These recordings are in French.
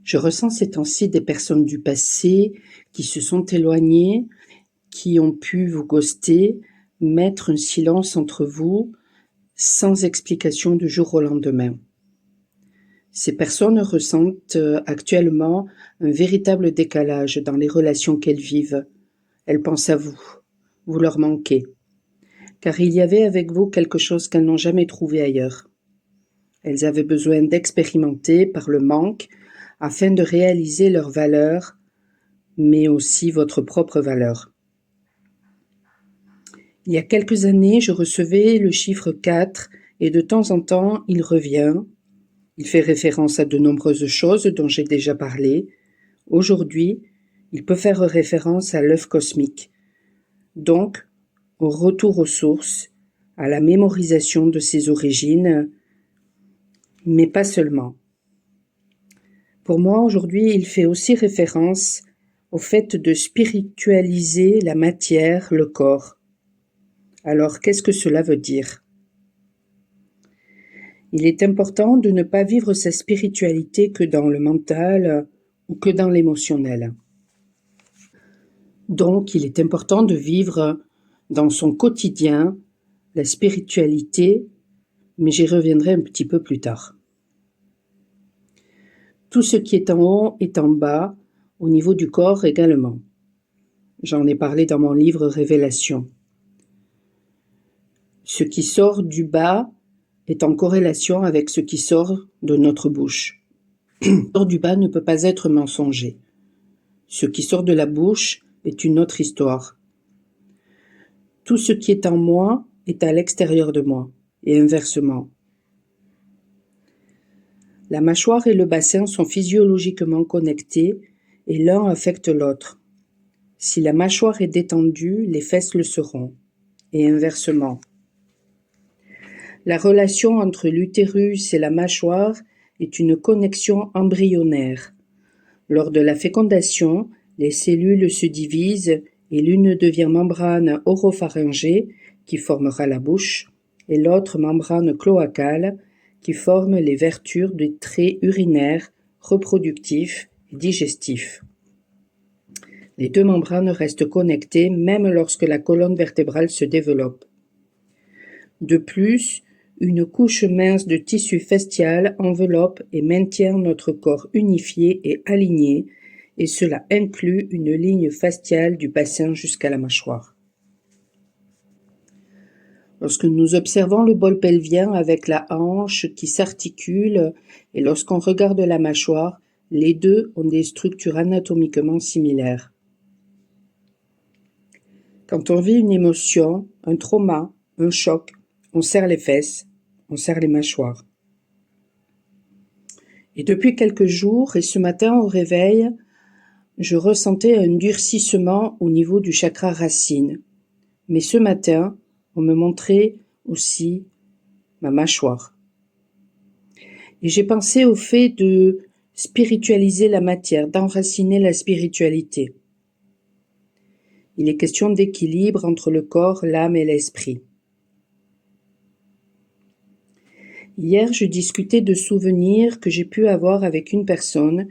Je ressens ces temps-ci des personnes du passé qui se sont éloignées, qui ont pu vous ghoster, mettre un silence entre vous, sans explication du jour au lendemain. Ces personnes ressentent actuellement un véritable décalage dans les relations qu'elles vivent. Elles pensent à vous. Vous leur manquez. Car il y avait avec vous quelque chose qu'elles n'ont jamais trouvé ailleurs. Elles avaient besoin d'expérimenter par le manque afin de réaliser leur valeur, mais aussi votre propre valeur. Il y a quelques années, je recevais le chiffre 4 et de temps en temps, il revient. Il fait référence à de nombreuses choses dont j'ai déjà parlé. Aujourd'hui, il peut faire référence à l'œuf cosmique. Donc, au retour aux sources, à la mémorisation de ses origines, mais pas seulement. Pour moi, aujourd'hui, il fait aussi référence au fait de spiritualiser la matière, le corps. Alors, qu'est-ce que cela veut dire ? Il est important de ne pas vivre sa spiritualité que dans le mental ou que dans l'émotionnel. Donc, il est important de vivre dans son quotidien la spiritualité, mais j'y reviendrai un petit peu plus tard. Tout ce qui est en haut est en bas, au niveau du corps également. J'en ai parlé dans mon livre Révélation. Ce qui sort du bas est en corrélation avec ce qui sort de notre bouche. Ce qui sort du bas ne peut pas être mensonger. Ce qui sort de la bouche est une autre histoire. Tout ce qui est en moi est à l'extérieur de moi, et inversement. La mâchoire et le bassin sont physiologiquement connectés et l'un affecte l'autre. Si la mâchoire est détendue, les fesses le seront, et inversement. La relation entre l'utérus et la mâchoire est une connexion embryonnaire. Lors de la fécondation, les cellules se divisent et l'une devient membrane oropharyngée qui formera la bouche et l'autre membrane cloacale qui forme les vertures des traits urinaires, reproductifs et digestifs. Les deux membranes restent connectées même lorsque la colonne vertébrale se développe. De plus, une couche mince de tissu facial enveloppe et maintient notre corps unifié et aligné, et cela inclut une ligne faciale du bassin jusqu'à la mâchoire. Lorsque nous observons le bol pelvien avec la hanche qui s'articule et lorsqu'on regarde la mâchoire, les deux ont des structures anatomiquement similaires. Quand on vit une émotion, un trauma, un choc, on serre les fesses, on serre les mâchoires. Et depuis quelques jours, et ce matin au réveil, je ressentais un durcissement au niveau du chakra racine. Mais ce matin, on me montrait aussi ma mâchoire. Et j'ai pensé au fait de spiritualiser la matière, d'enraciner la spiritualité. Il est question d'équilibre entre le corps, l'âme et l'esprit. Hier, je discutais de souvenirs que j'ai pu avoir avec une personne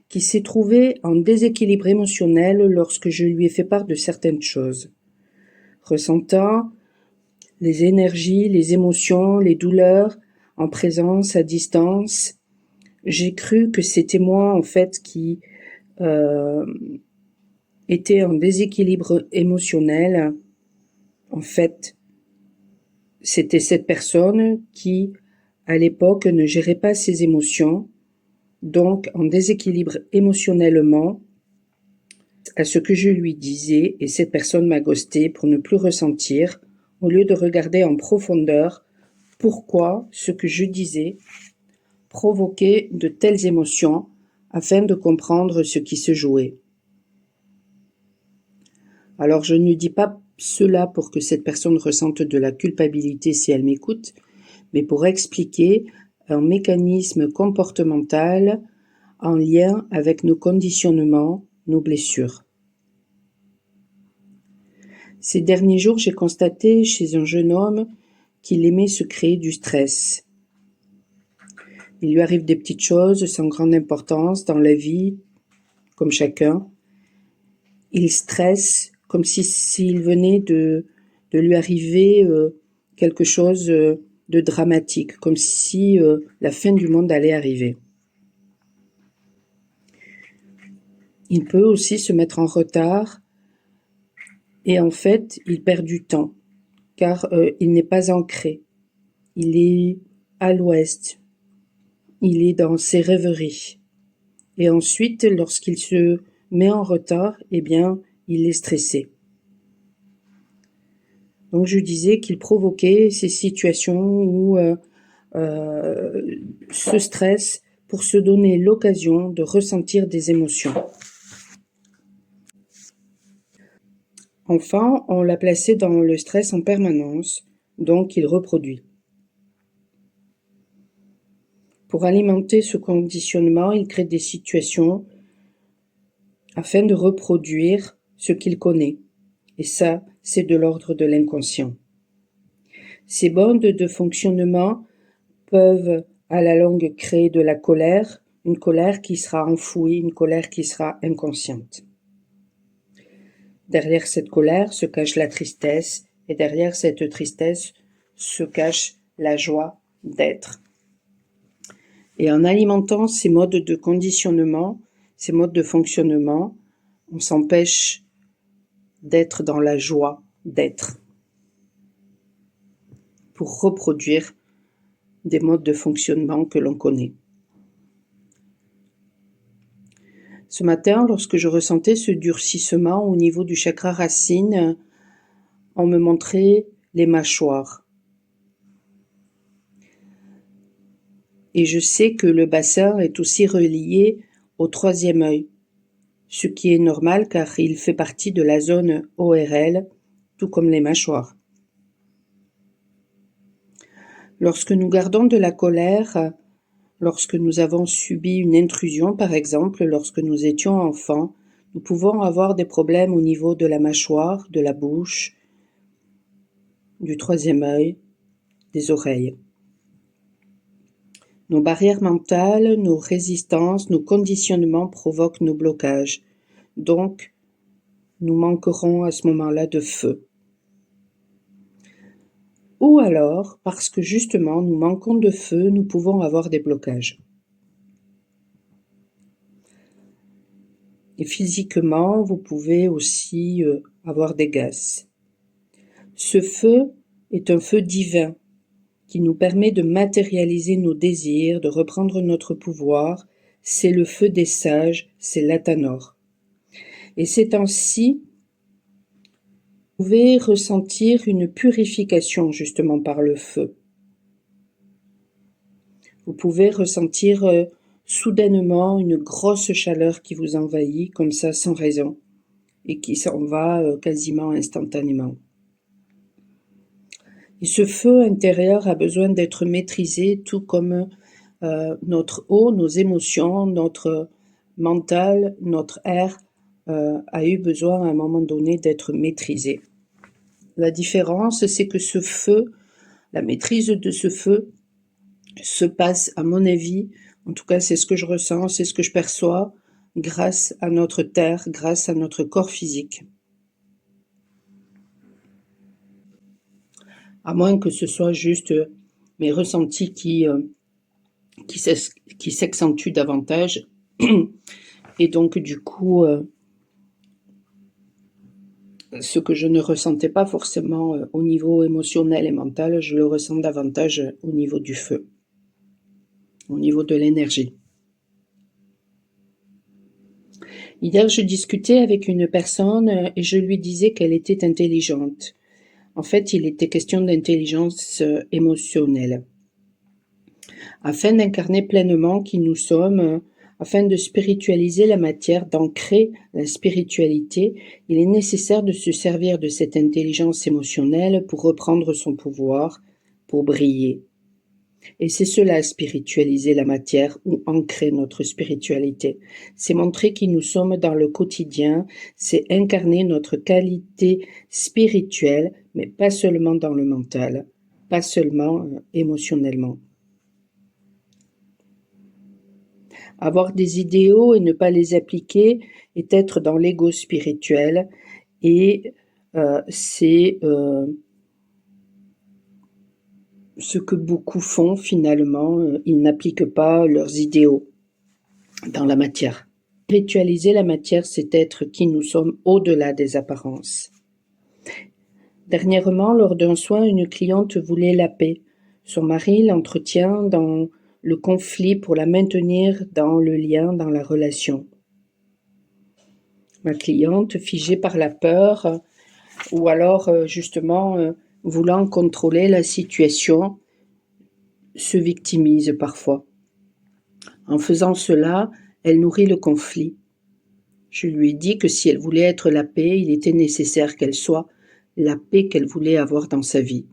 qui s'est trouvée en déséquilibre émotionnel lorsque je lui ai fait part de certaines choses. Ressentant les énergies, les émotions, les douleurs, en présence, à distance, j'ai cru que c'était moi, en fait, qui était en déséquilibre émotionnel. En fait, c'était cette personne qui, à l'époque, ne gérait pas ses émotions, donc en déséquilibre émotionnellement à ce que je lui disais, et cette personne m'a ghosté pour ne plus ressentir, au lieu de regarder en profondeur pourquoi ce que je disais provoquait de telles émotions afin de comprendre ce qui se jouait. Alors je ne dis pas cela pour que cette personne ressente de la culpabilité si elle m'écoute, mais pour expliquer un mécanisme comportemental en lien avec nos conditionnements, nos blessures. Ces derniers jours, j'ai constaté chez un jeune homme qu'il aimait se créer du stress. Il lui arrive des petites choses sans grande importance dans la vie, comme chacun. Il stresse comme s'il venait de lui arriver quelque chose de dramatique, comme si la fin du monde allait arriver. Il peut aussi se mettre en retard et en fait, il perd du temps car il n'est pas ancré. Il est à l'ouest. Il est dans ses rêveries. Et ensuite, lorsqu'il se met en retard, eh bien, il est stressé. Donc je disais qu'il provoquait ces situations où ce stress pour se donner l'occasion de ressentir des émotions. Enfin, on l'a placé dans le stress en permanence, donc il reproduit. Pour alimenter ce conditionnement, il crée des situations afin de reproduire ce qu'il connaît. Et ça, c'est de l'ordre de l'inconscient. Ces modes de fonctionnement peuvent à la longue créer de la colère, une colère qui sera enfouie, une colère qui sera inconsciente. Derrière cette colère se cache la tristesse et derrière cette tristesse se cache la joie d'être. Et en alimentant ces modes de conditionnement, ces modes de fonctionnement, on s'empêche d'être dans la joie d'être pour reproduire des modes de fonctionnement que l'on connaît. Ce matin, lorsque je ressentais ce durcissement au niveau du chakra racine, on me montrait les mâchoires. Et je sais que le bassin est aussi relié au troisième œil, ce qui est normal car il fait partie de la zone ORL, tout comme les mâchoires. Lorsque nous gardons de la colère, lorsque nous avons subi une intrusion, par exemple, lorsque nous étions enfants, nous pouvons avoir des problèmes au niveau de la mâchoire, de la bouche, du troisième œil, des oreilles. Nos barrières mentales, nos résistances, nos conditionnements provoquent nos blocages. Donc, nous manquerons à ce moment-là de feu. Ou alors, parce que justement nous manquons de feu, nous pouvons avoir des blocages. Et physiquement, vous pouvez aussi avoir des gaz. Ce feu est un feu divin qui nous permet de matérialiser nos désirs, de reprendre notre pouvoir. C'est le feu des sages, c'est l'Athanor. Et c'est ainsi vous pouvez ressentir une purification justement par le feu. Vous pouvez ressentir soudainement une grosse chaleur qui vous envahit comme ça sans raison et qui s'en va quasiment instantanément. Et ce feu intérieur a besoin d'être maîtrisé tout comme notre eau, nos émotions, notre mental, notre air a eu besoin à un moment donné d'être maîtrisé. La différence, c'est que ce feu, la maîtrise de ce feu se passe, à mon avis, en tout cas c'est ce que je ressens, c'est ce que je perçois, grâce à notre terre, grâce à notre corps physique. À moins que ce soit juste mes ressentis qui s'accentuent davantage. Et donc du coup, ce que je ne ressentais pas forcément au niveau émotionnel et mental, je le ressens davantage au niveau du feu, au niveau de l'énergie. Hier, je discutais avec une personne et je lui disais qu'elle était intelligente. En fait, il était question d'intelligence émotionnelle. Afin d'incarner pleinement qui nous sommes, afin de spiritualiser la matière, d'ancrer la spiritualité, il est nécessaire de se servir de cette intelligence émotionnelle pour reprendre son pouvoir, pour briller. Et c'est cela, spiritualiser la matière ou ancrer notre spiritualité. C'est montrer qui nous sommes dans le quotidien, c'est incarner notre qualité spirituelle, mais pas seulement dans le mental, pas seulement émotionnellement. Avoir des idéaux et ne pas les appliquer est être dans l'ego spirituel et c'est ce que beaucoup font finalement, ils n'appliquent pas leurs idéaux dans la matière. Spiritualiser la matière, c'est être qui nous sommes au-delà des apparences. Dernièrement, lors d'un soin, une cliente voulait la paix. Son mari l'entretient dans le conflit pour la maintenir dans le lien, dans la relation. Ma cliente, figée par la peur, ou alors justement voulant contrôler la situation, se victimise parfois. En faisant cela, elle nourrit le conflit. Je lui ai dit que si elle voulait être la paix, il était nécessaire qu'elle soit la paix qu'elle voulait avoir dans sa vie.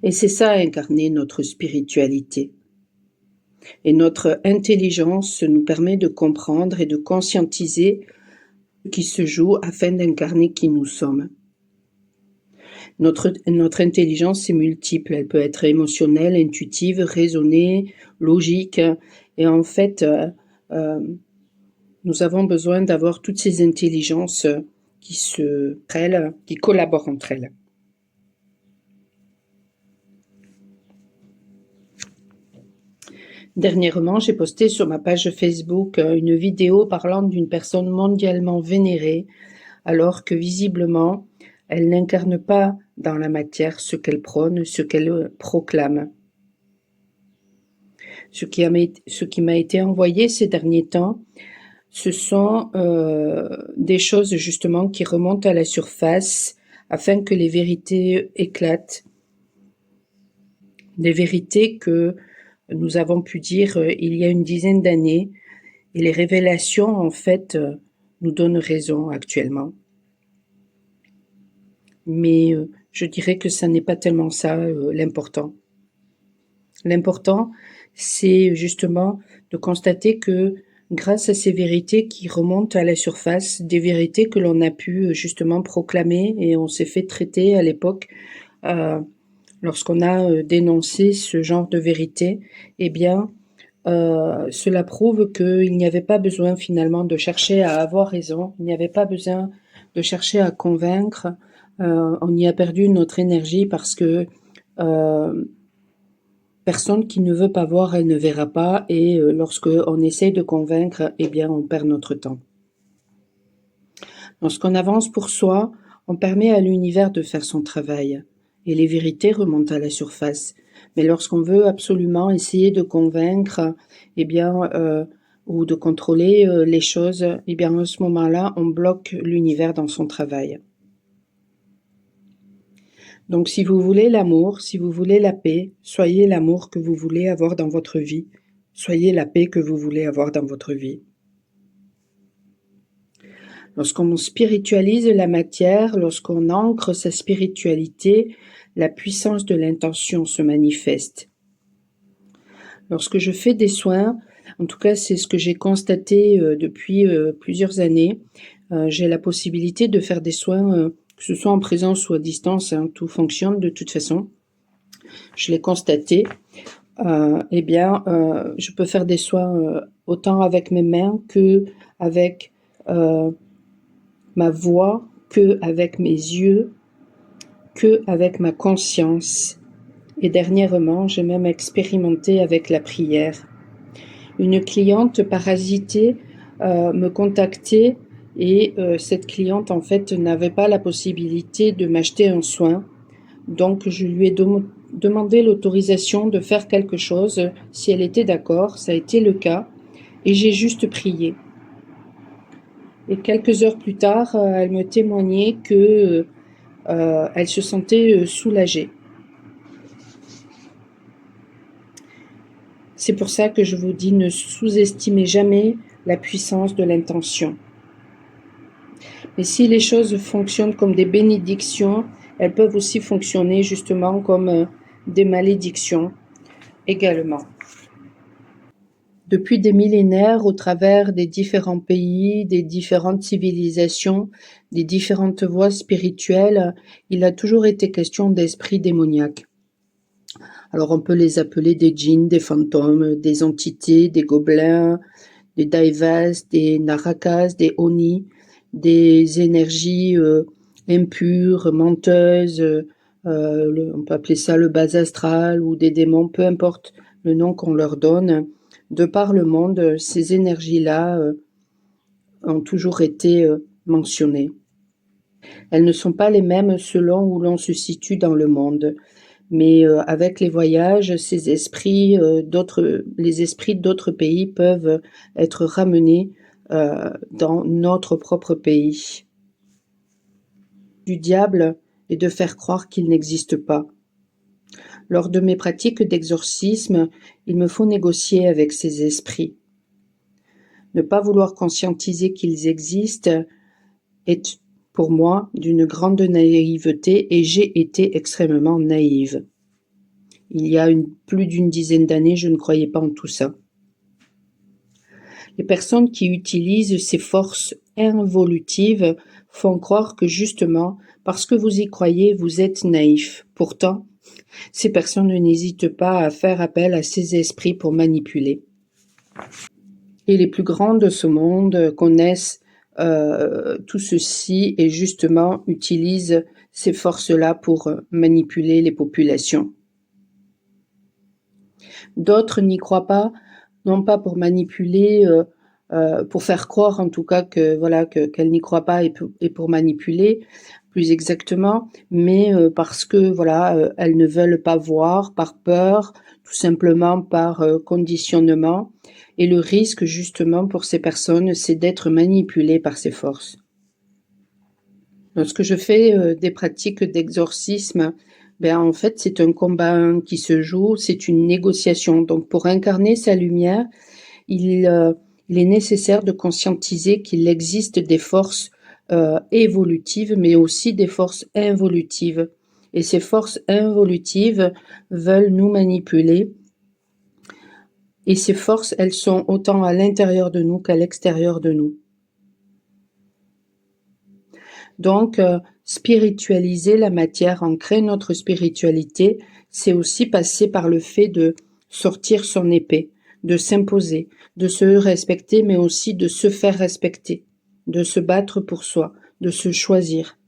Et c'est ça incarner notre spiritualité. Et notre intelligence nous permet de comprendre et de conscientiser ce qui se joue afin d'incarner qui nous sommes. Notre intelligence est multiple, elle peut être émotionnelle, intuitive, raisonnée, logique, et en fait, nous avons besoin d'avoir toutes ces intelligences qui collaborent entre elles. Dernièrement, j'ai posté sur ma page Facebook une vidéo parlant d'une personne mondialement vénérée, alors que visiblement, elle n'incarne pas dans la matière ce qu'elle prône, ce qu'elle proclame. Ce qui m'a été envoyé ces derniers temps, ce sont des choses justement qui remontent à la surface afin que les vérités éclatent. Des vérités que nous avons pu dire il y a une dizaine d'années, et les révélations en fait nous donnent raison actuellement. Mais je dirais que ça n'est pas tellement ça l'important. L'important, c'est justement de constater que grâce à ces vérités qui remontent à la surface, des vérités que l'on a pu justement proclamer et on s'est fait traiter à l'époque lorsqu'on a dénoncé ce genre de vérité, eh bien, cela prouve qu'il n'y avait pas besoin finalement de chercher à avoir raison, il n'y avait pas besoin de chercher à convaincre, on y a perdu notre énergie parce que personne qui ne veut pas voir, elle ne verra pas, et lorsque on essaye de convaincre, eh bien on perd notre temps. Lorsqu'on avance pour soi, on permet à l'univers de faire son travail, et les vérités remontent à la surface. Mais lorsqu'on veut absolument essayer de convaincre, eh bien, ou de contrôler les choses, eh bien à ce moment-là, on bloque l'univers dans son travail. Donc si vous voulez l'amour, si vous voulez la paix, soyez l'amour que vous voulez avoir dans votre vie. Soyez la paix que vous voulez avoir dans votre vie. Lorsqu'on spiritualise la matière, lorsqu'on ancre sa spiritualité, la puissance de l'intention se manifeste. Lorsque je fais des soins, en tout cas c'est ce que j'ai constaté depuis plusieurs années, j'ai la possibilité de faire des soins que ce soit en présence ou à distance, hein, tout fonctionne de toute façon. Je l'ai constaté. Eh bien, je peux faire des soins autant avec mes mains que avec ma voix, que avec mes yeux, que avec ma conscience. Et dernièrement, j'ai même expérimenté avec la prière. Une cliente parasitée me contactait et cette cliente en fait n'avait pas la possibilité de m'acheter un soin, donc je lui ai demandé l'autorisation de faire quelque chose si elle était d'accord. Ça a été le cas et j'ai juste prié. Et quelques heures plus tard, elle me témoignait que elle se sentait soulagée. C'est pour ça que je vous dis, ne sous-estimez jamais la puissance de l'intention. Mais si les choses fonctionnent comme des bénédictions, elles peuvent aussi fonctionner justement comme des malédictions également. Depuis des millénaires, au travers des différents pays, des différentes civilisations, des différentes voies spirituelles, il a toujours été question d'esprits démoniaques. Alors on peut les appeler des djinns, des fantômes, des entités, des gobelins, des daivas, des narakas, des oni, des énergies impures, menteuses, on peut appeler ça le bas astral ou des démons, peu importe le nom qu'on leur donne. De par le monde, ces énergies-là ont toujours été mentionnées. Elles ne sont pas les mêmes selon où l'on se situe dans le monde. Mais avec les voyages, ces esprits, les esprits d'autres pays peuvent être ramenés dans notre propre pays. Du diable est de faire croire qu'il n'existe pas. Lors de mes pratiques d'exorcisme, il me faut négocier avec ces esprits. Ne pas vouloir conscientiser qu'ils existent est pour moi d'une grande naïveté et j'ai été extrêmement naïve. Il y a plus d'une dizaine d'années, je ne croyais pas en tout ça. Les personnes qui utilisent ces forces involutives font croire que justement, parce que vous y croyez, vous êtes naïf. Pourtant, ces personnes n'hésitent pas à faire appel à ces esprits pour manipuler. Et les plus grands de ce monde connaissent tout ceci et justement utilisent ces forces-là pour manipuler les populations. D'autres n'y croient pas, non pas pour manipuler, pour faire croire en tout cas que voilà qu'elles n'y croient pas et pour manipuler, plus exactement, mais parce que voilà elles ne veulent pas voir par peur, tout simplement par conditionnement. Et le risque justement pour ces personnes, c'est d'être manipulées par ces forces. Lorsque je fais des pratiques d'exorcisme, en fait, c'est un combat qui se joue, c'est une négociation. Donc, pour incarner sa lumière, il est nécessaire de conscientiser qu'il existe des forces évolutives, mais aussi des forces involutives. Et ces forces involutives veulent nous manipuler. Et ces forces, elles sont autant à l'intérieur de nous qu'à l'extérieur de nous. Donc, spiritualiser la matière, ancrer notre spiritualité, c'est aussi passer par le fait de sortir son épée, de s'imposer, de se respecter, mais aussi de se faire respecter, de se battre pour soi, de se choisir.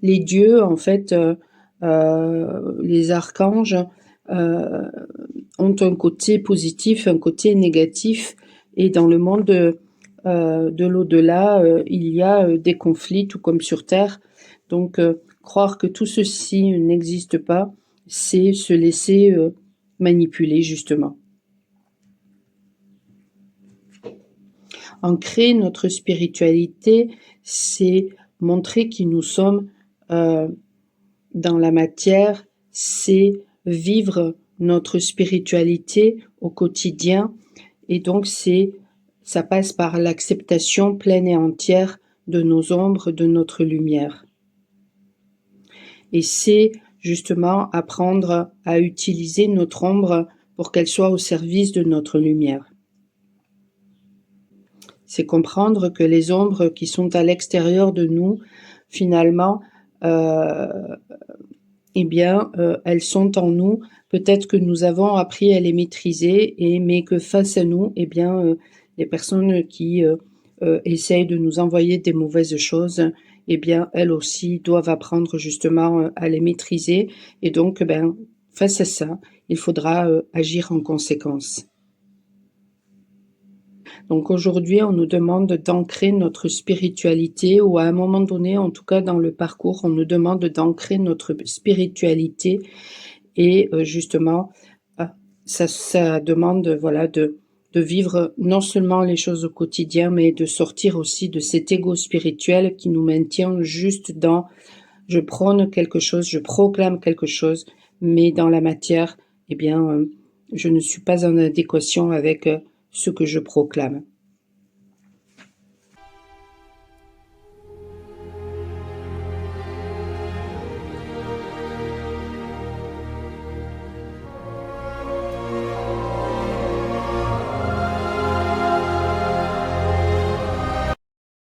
Les dieux, en fait, les archanges, ont un côté positif, un côté négatif, et dans le monde de l'au-delà, il y a des conflits, tout comme sur Terre. Donc, croire que tout ceci n'existe pas, c'est se laisser manipuler, justement. Ancrer notre spiritualité, c'est montrer qui nous sommes dans la matière, c'est vivre notre spiritualité au quotidien, et donc ça passe par l'acceptation pleine et entière de nos ombres, de notre lumière. Et c'est justement apprendre à utiliser notre ombre pour qu'elle soit au service de notre lumière. C'est comprendre que les ombres qui sont à l'extérieur de nous, finalement, elles sont en nous. Peut-être que nous avons appris à les maîtriser, mais que face à nous, les personnes qui essayent de nous envoyer des mauvaises choses, elles aussi doivent apprendre justement à les maîtriser. Et donc, face à ça, il faudra agir en conséquence. Donc aujourd'hui, on nous demande d'ancrer notre spiritualité, ou à un moment donné, en tout cas dans le parcours, on nous demande d'ancrer notre spiritualité. Et justement, ça demande de vivre non seulement les choses au quotidien, mais de sortir aussi de cet ego spirituel qui nous maintient juste dans « je prône quelque chose, je proclame quelque chose », mais dans la matière, je ne suis pas en adéquation avec ce que je proclame.